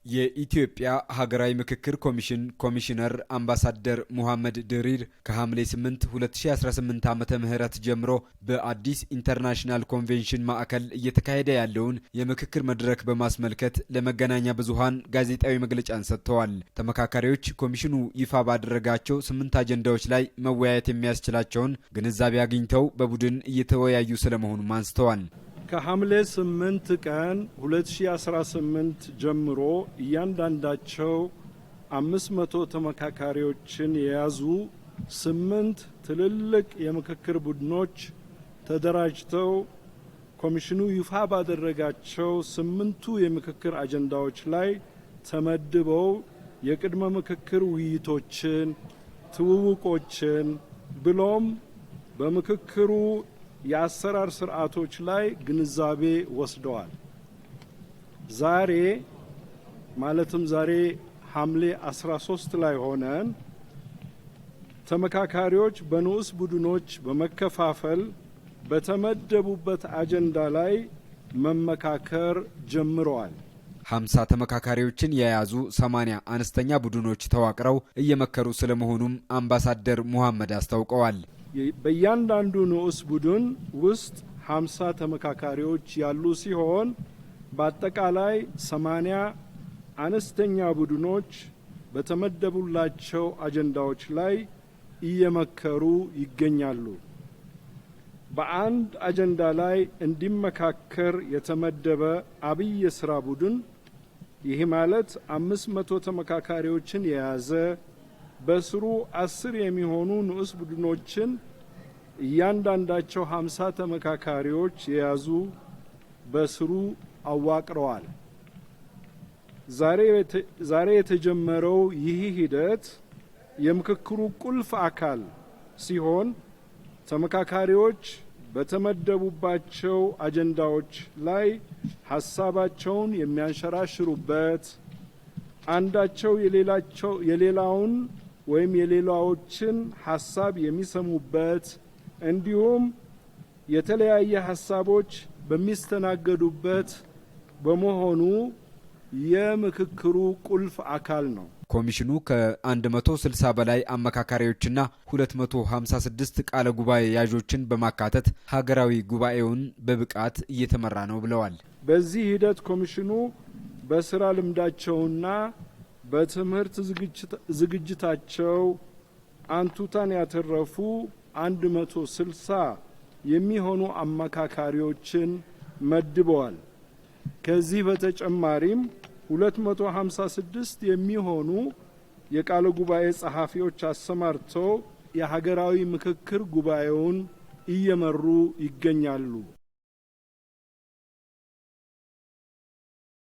የኢትዮጵያ ሀገራዊ ምክክር ኮሚሽን ኮሚሽነር አምባሳደር ሙሐመድ ድሪር ከሐምሌ 8 2018 ዓመተ ምህረት ጀምሮ በአዲስ ኢንተርናሽናል ኮንቬንሽን ማዕከል እየተካሄደ ያለውን የምክክር መድረክ በማስመልከት ለመገናኛ ብዙሃን ጋዜጣዊ መግለጫን ሰጥተዋል። ተመካካሪዎች ኮሚሽኑ ይፋ ባደረጋቸው 8 አጀንዳዎች ላይ መወያየት የሚያስችላቸውን ግንዛቤ አግኝተው በቡድን እየተወያዩ ስለመሆኑም አንስተዋል። ከሐምሌ 8 ቀን 2018 ጀምሮ እያንዳንዳቸው 500 ተመካካሪዎችን የያዙ 8 ትልልቅ የምክክር ቡድኖች ተደራጅተው ኮሚሽኑ ይፋ ባደረጋቸው 8ቱ የምክክር አጀንዳዎች ላይ ተመድበው የቅድመ ምክክር ውይይቶችን፣ ትውውቆችን ብሎም በምክክሩ የአሰራር ስርዓቶች ላይ ግንዛቤ ወስደዋል። ዛሬ ሐምሌ 13 ላይ ሆነን ተመካካሪዎች በንዑስ ቡድኖች በመከፋፈል በተመደቡበት አጀንዳ ላይ መመካከር ጀምረዋል። 50 ተመካካሪዎችን የያዙ 80 አነስተኛ ቡድኖች ተዋቅረው እየመከሩ ስለመሆኑም አምባሳደር ሙሐመድ አስታውቀዋል። በእያንዳንዱ ንዑስ ቡድን ውስጥ 50 ተመካካሪዎች ያሉ ሲሆን በአጠቃላይ 80 አነስተኛ ቡድኖች በተመደቡላቸው አጀንዳዎች ላይ እየመከሩ ይገኛሉ። በአንድ አጀንዳ ላይ እንዲመካከር የተመደበ አብይ የሥራ ቡድን ይህ ማለት 500 ተመካካሪዎችን የያዘ በስሩ 10 የሚሆኑ ንዑስ ቡድኖችን እያንዳንዳቸው 50 ተመካካሪዎች የያዙ በስሩ አዋቅረዋል። ዛሬ የተጀመረው ይህ ሂደት የምክክሩ ቁልፍ አካል ሲሆን ተመካካሪዎች በተመደቡባቸው አጀንዳዎች ላይ ሀሳባቸውን የሚያንሸራሽሩበት፣ አንዳቸው የሌላውን ወይም የሌላዎችን ሀሳብ የሚሰሙበት እንዲሁም የተለያየ ሀሳቦች በሚስተናገዱበት በመሆኑ የምክክሩ ቁልፍ አካል ነው። ኮሚሽኑ ከ160 በላይ አመካካሪዎችና 256 ቃለ ጉባኤ ያዦችን በማካተት ሀገራዊ ጉባኤውን በብቃት እየተመራ ነው ብለዋል። በዚህ ሂደት ኮሚሽኑ በስራ ልምዳቸውና በትምህርት ዝግጅታቸው አንቱታን ያተረፉ 160 የሚሆኑ አመካካሪዎችን መድበዋል። ከዚህ በተጨማሪም 256 የሚሆኑ የቃለ ጉባኤ ጸሐፊዎች አሰማርተው የሀገራዊ ምክክር ጉባኤውን እየመሩ ይገኛሉ።